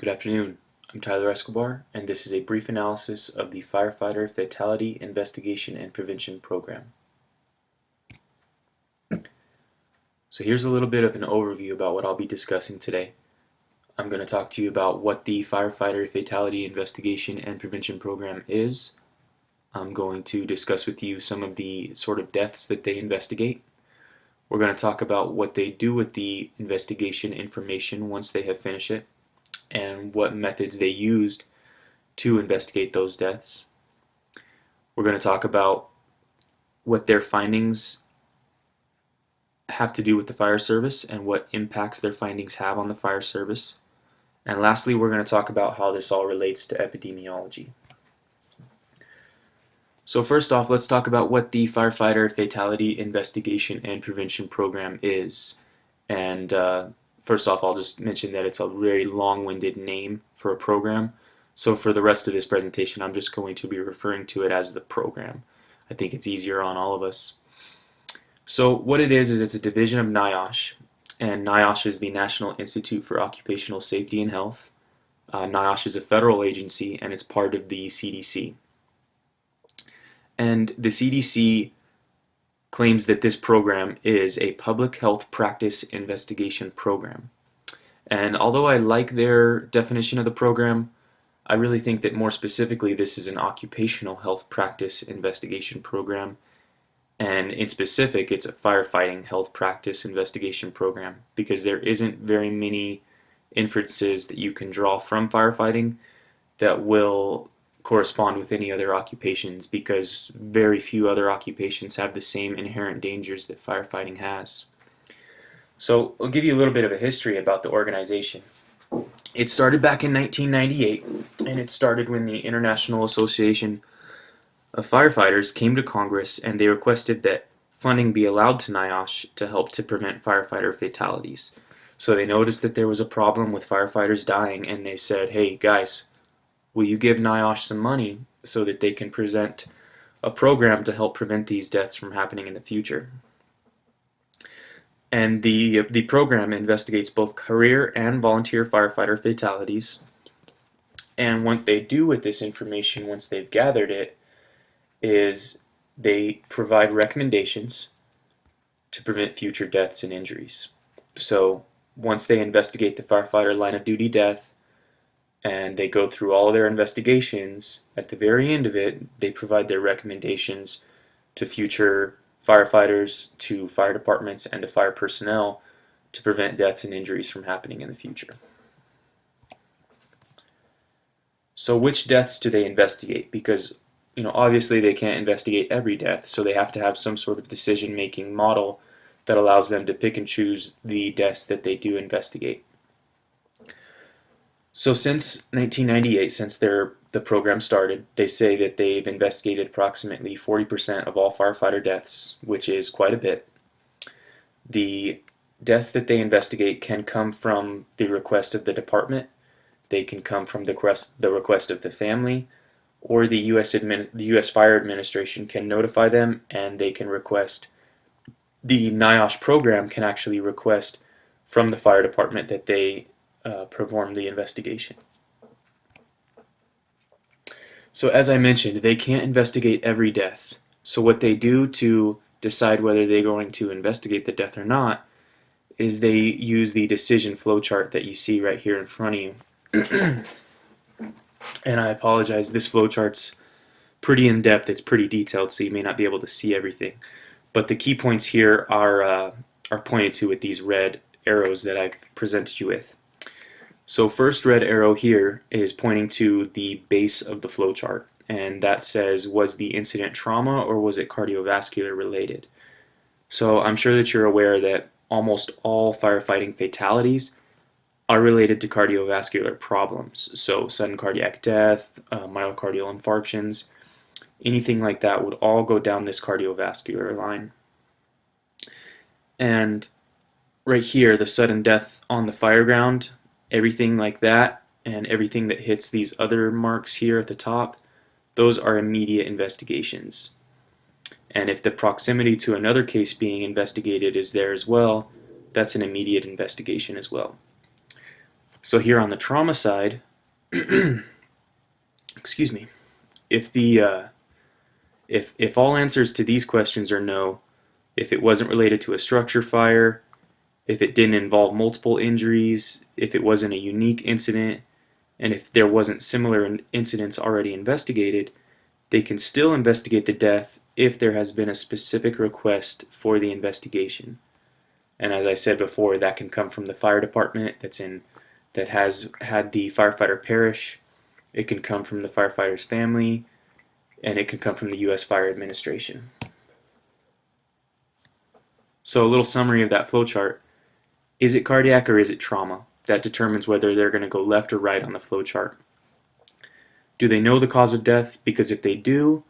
Good afternoon. I'm Tylor Escobar, and this is a brief analysis of the Firefighter Fatality Investigation and Prevention Program. So here's a little bit of an overview about what I'll be discussing today. I'm going to talk to you about what the Firefighter Fatality Investigation and Prevention Program is. I'm going to discuss with you some of the sort of deaths that they investigate. We're going to talk about what they do with the investigation information once they have finished it, and what methods they used to investigate those deaths. We're going to talk about what their findings have to do with the fire service and what impacts their findings have on the fire service. And lastly, we're going to talk about how this all relates to epidemiology. So first off, let's talk about what the Firefighter Fatality Investigation and Prevention Program is. And first off, I'll just mention that it's a very long-winded name for a program. So for the rest of this presentation, I'm just going to be referring to it as the program. I think it's easier on all of us. So what it is it's a division of NIOSH, and NIOSH is the National Institute for Occupational Safety and Health. NIOSH is a federal agency, and it's part of the CDC. And the CDC claims that this program is a public health practice investigation program. And although I like their definition of the program, I really think that more specifically this is an occupational health practice investigation program. And in specific, it's a firefighting health practice investigation program, because there isn't very many inferences that you can draw from firefighting that will correspond with any other occupations, because very few other occupations have the same inherent dangers that firefighting has. So I'll give you a little bit of a history about the organization. It started back in 1998, and it started when the International Association of Firefighters came to Congress, and they requested that funding be allowed to NIOSH to help to prevent firefighter fatalities. So they noticed that there was a problem with firefighters dying, and they said, hey guys, will you give NIOSH some money so that they can present a program to help prevent these deaths from happening in the future? And the program investigates both career and volunteer firefighter fatalities. And what they do with this information once they've gathered it is they provide recommendations to prevent future deaths and injuries. So once they investigate the firefighter line of duty death and they go through all of their investigations, at the very end of it, they provide their recommendations to future firefighters, to fire departments, and to fire personnel to prevent deaths and injuries from happening in the future. So which deaths do they investigate? Because obviously they can't investigate every death, so they have to have some sort of decision-making model that allows them to pick and choose the deaths that they do investigate. So since 1998, since the program started, they say that they've investigated approximately 40% of all firefighter deaths, which is quite a bit. The deaths that they investigate can come from the request of the department, they can come from the request of the family, or the U.S. Fire Administration can notify them, and they can request, the NIOSH program can actually request from the fire department that they perform the investigation. So as I mentioned, they can't investigate every death. So what they do to decide whether they're going to investigate the death or not is they use the decision flowchart that you see right here in front of you. And I apologize, this flowchart's pretty in-depth, it's pretty detailed, so you may not be able to see everything. But the key points here are pointed to with these red arrows that I've presented you with. So first red arrow here is pointing to the base of the flowchart, and that says, was the incident trauma or was it cardiovascular related? So I'm sure that you're aware that almost all firefighting fatalities are related to cardiovascular problems. So sudden cardiac death, myocardial infarctions, anything like that would all go down this cardiovascular line. And right here, the sudden death on the fireground, everything like that, and everything that hits these other marks here at the top, those are immediate investigations. And if the proximity to another case being investigated is there as well, that's an immediate investigation as well. So here on the trauma side, excuse me, if the if all answers to these questions are no, if it wasn't related to a structure fire, if it didn't involve multiple injuries, if it wasn't a unique incident, and if there wasn't similar incidents already investigated, they can still investigate the death if there has been a specific request for the investigation. And as I said before, that can come from the fire department that has had the firefighter perish. It can come from the firefighter's family, and it can come from the U.S. Fire Administration. So a little summary of that flowchart. Is it cardiac or is it trauma? That determines whether they're going to go left or right on the flowchart. Do they know the cause of death? Because if they do,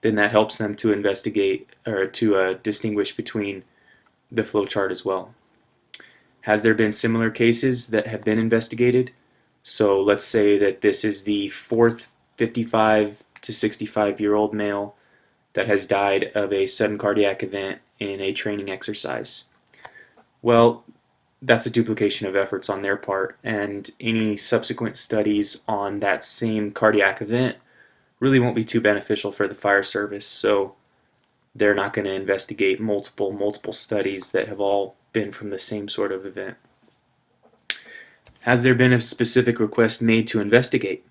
then that helps them to investigate or to distinguish between the flowchart as well. Has there been similar cases that have been investigated? So let's say that this is the fourth 55 to 65-year-old male that has died of a sudden cardiac event in a training exercise. Well, that's a duplication of efforts on their part, and any subsequent studies on that same cardiac event really won't be too beneficial for the fire service, so they're not going to investigate multiple studies that have all been from the same sort of event. Has there been a specific request made to investigate?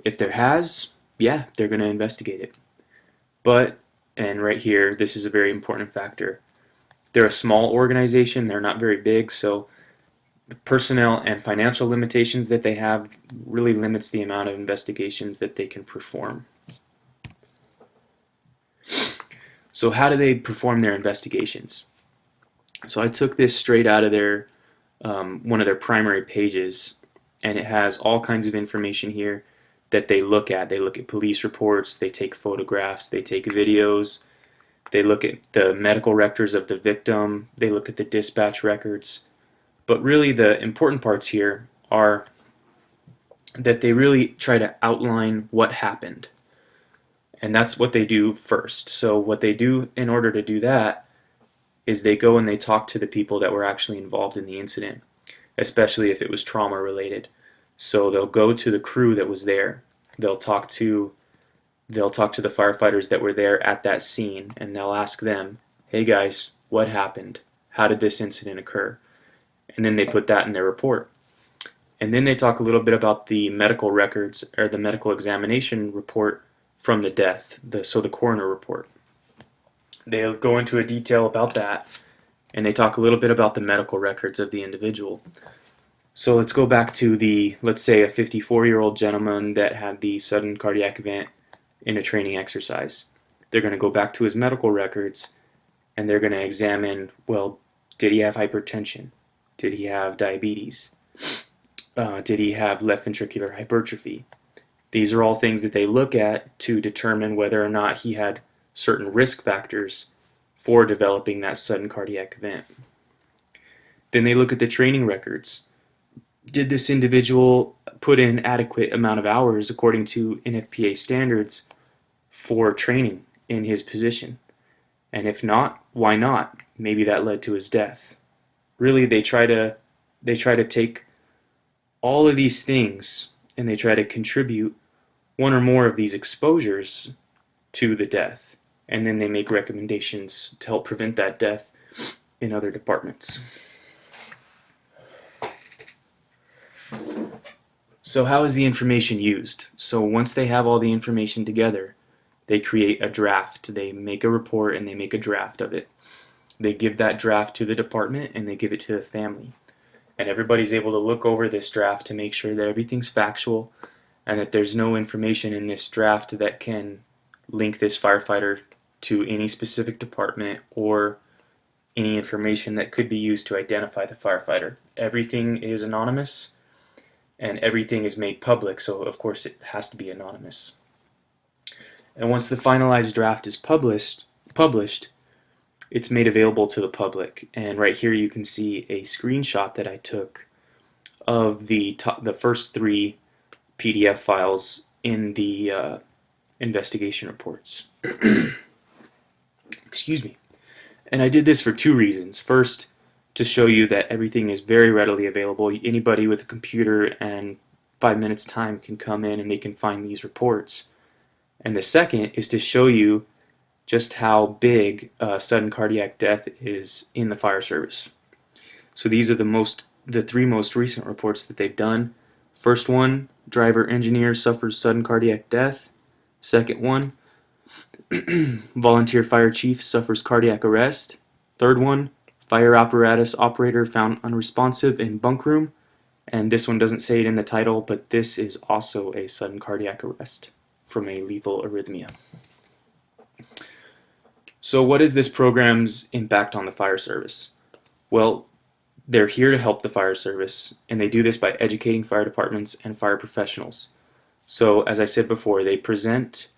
If there has, yeah, they're going to investigate it. But, and right here, this is a very important factor, they're a small organization, they're not very big, so the personnel and financial limitations that they have really limits the amount of investigations that they can perform. So how do they perform their investigations? So I took this straight out of their one of their primary pages, and it has all kinds of information here that they look at. They look at police reports, they take photographs, they take videos, they look at the medical records of the victim, they look at the dispatch records. But really the important parts here are that they really try to outline what happened. And that's what they do first. So what they do in order to do that is they go and they talk to the people that were actually involved in the incident, especially if it was trauma related. So they'll go to the crew that was there. They'll talk to the firefighters that were there at that scene, and they'll ask them, "Hey guys, what happened? How did this incident occur?" And then they put that in their report. And then they talk a little bit about the medical records or the medical examination report from the death, so the coroner report. They'll go into a detail about that, and they talk a little bit about the medical records of the individual. So let's go back to let's say a 54-year-old gentleman that had the sudden cardiac event in a training exercise. They're going to go back to his medical records, and they're going to examine, well, did he have hypertension? Did he have diabetes? Did he have left ventricular hypertrophy? These are all things that they look at to determine whether or not he had certain risk factors for developing that sudden cardiac event. Then they look at the training records. Did this individual put in adequate amount of hours according to NFPA standards for training in his position? And if not, why not? Maybe that led to his death. Really, they try to take all of these things and they try to contribute one or more of these exposures to the death, and then they make recommendations to help prevent that death in other departments. So how is the information used? So once they have all the information together, they create a draft. They make a report and they make a draft of it. They give that draft to the department and they give it to the family. And everybody's able to look over this draft to make sure that everything's factual and that there's no information in this draft that can link this firefighter to any specific department or any information that could be used to identify the firefighter. Everything is anonymous and everything is made public, so of course it has to be anonymous. And once the finalized draft is published, it's made available to the public. And right here you can see a screenshot that I took of the first 3 PDF files in the investigation reports. Excuse me. And I did this for 2 reasons. First, to show you that everything is very readily available. Anybody with a computer and 5 minutes time can come in and they can find these reports. And the second is to show you just how big sudden cardiac death is in the fire service. So these are the three most recent reports that they've done. First one, driver engineer suffers sudden cardiac death. Second one, volunteer fire chief suffers cardiac arrest. Third one, fire apparatus operator found unresponsive in bunk room. And this one doesn't say it in the title, but this is also a sudden cardiac arrest from a lethal arrhythmia. So what is this program's impact on the fire service? Well, they're here to help the fire service, and they do this by educating fire departments and fire professionals. So as I said before, they present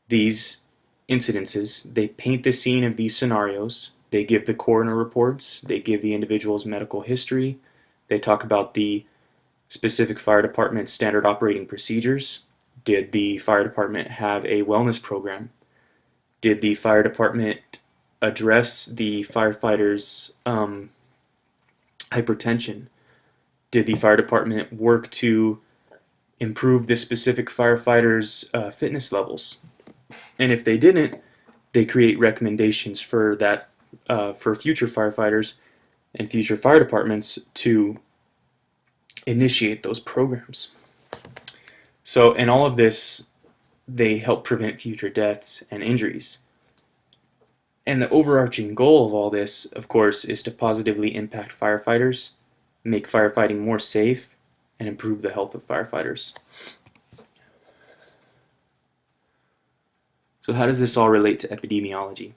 these incidences, they paint the scene of these scenarios, they give the coroner reports, they give the individual's medical history, they talk about the specific fire department standard operating procedures. Did the fire department have a wellness program? Did the fire department address the firefighters' hypertension? Did the fire department work to improve the specific firefighters' fitness levels? And if they didn't, they create recommendations for that for future firefighters and future fire departments to initiate those programs. So in all of this, they help prevent future deaths and injuries. And the overarching goal of all this, of course, is to positively impact firefighters, make firefighting more safe, and improve the health of firefighters. So how does this all relate to epidemiology?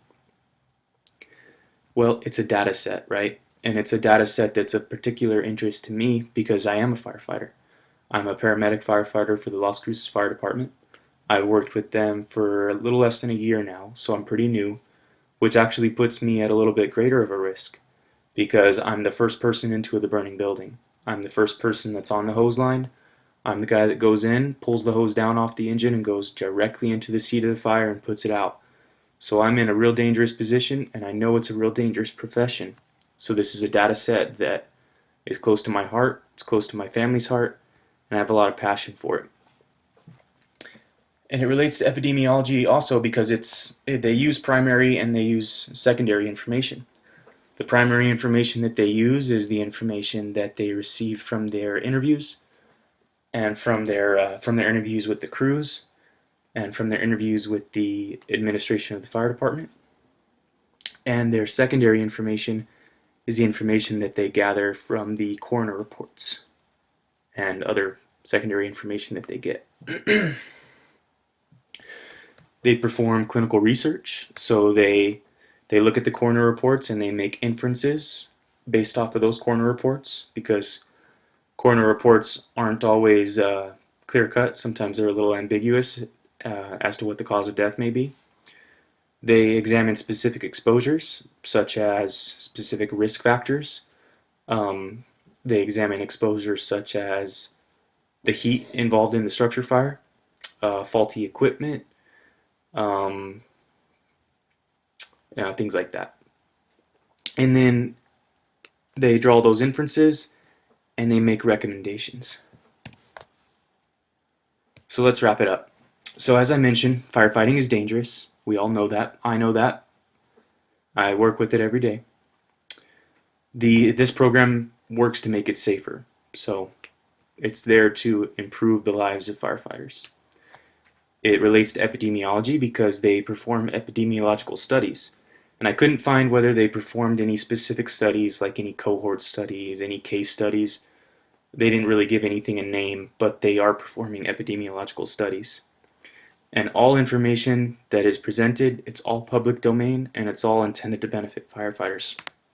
Well, it's a data set, right? And it's a data set that's of particular interest to me because I am a firefighter. I'm a paramedic firefighter for the Las Cruces Fire Department. I've worked with them for a little less than a year now, so I'm pretty new, which actually puts me at a little bit greater of a risk because I'm the first person into the burning building. I'm the first person that's on the hose line. I'm the guy that goes in, pulls the hose down off the engine and goes directly into the seat of the fire and puts it out. So I'm in a real dangerous position, and I know it's a real dangerous profession. So this is a data set that is close to my heart, it's close to my family's heart, and I have a lot of passion for it. And it relates to epidemiology also because they use primary and they use secondary information. The primary information that they use is the information that they receive from their interviews and from their interviews with the crews and from their interviews with the administration of the fire department. And their secondary information is the information that they gather from the coroner reports and other secondary information that they get. They perform clinical research, so they look at the coroner reports and they make inferences based off of those coroner reports because coroner reports aren't always clear-cut. Sometimes they're a little ambiguous as to what the cause of death may be. They examine specific exposures, such as specific risk factors. They examine exposures such as the heat involved in the structure fire, faulty equipment, things like that. And then they draw those inferences and they make recommendations. So let's wrap it up. So as I mentioned, firefighting is dangerous. We all know that. I know that. I work with it every day. This program works to make it safer. So it's there to improve the lives of firefighters. It relates to epidemiology because they perform epidemiological studies. And I couldn't find whether they performed any specific studies, like any cohort studies, any case studies. They didn't really give anything a name, but they are performing epidemiological studies. And all information that is presented, it's all public domain, and it's all intended to benefit firefighters.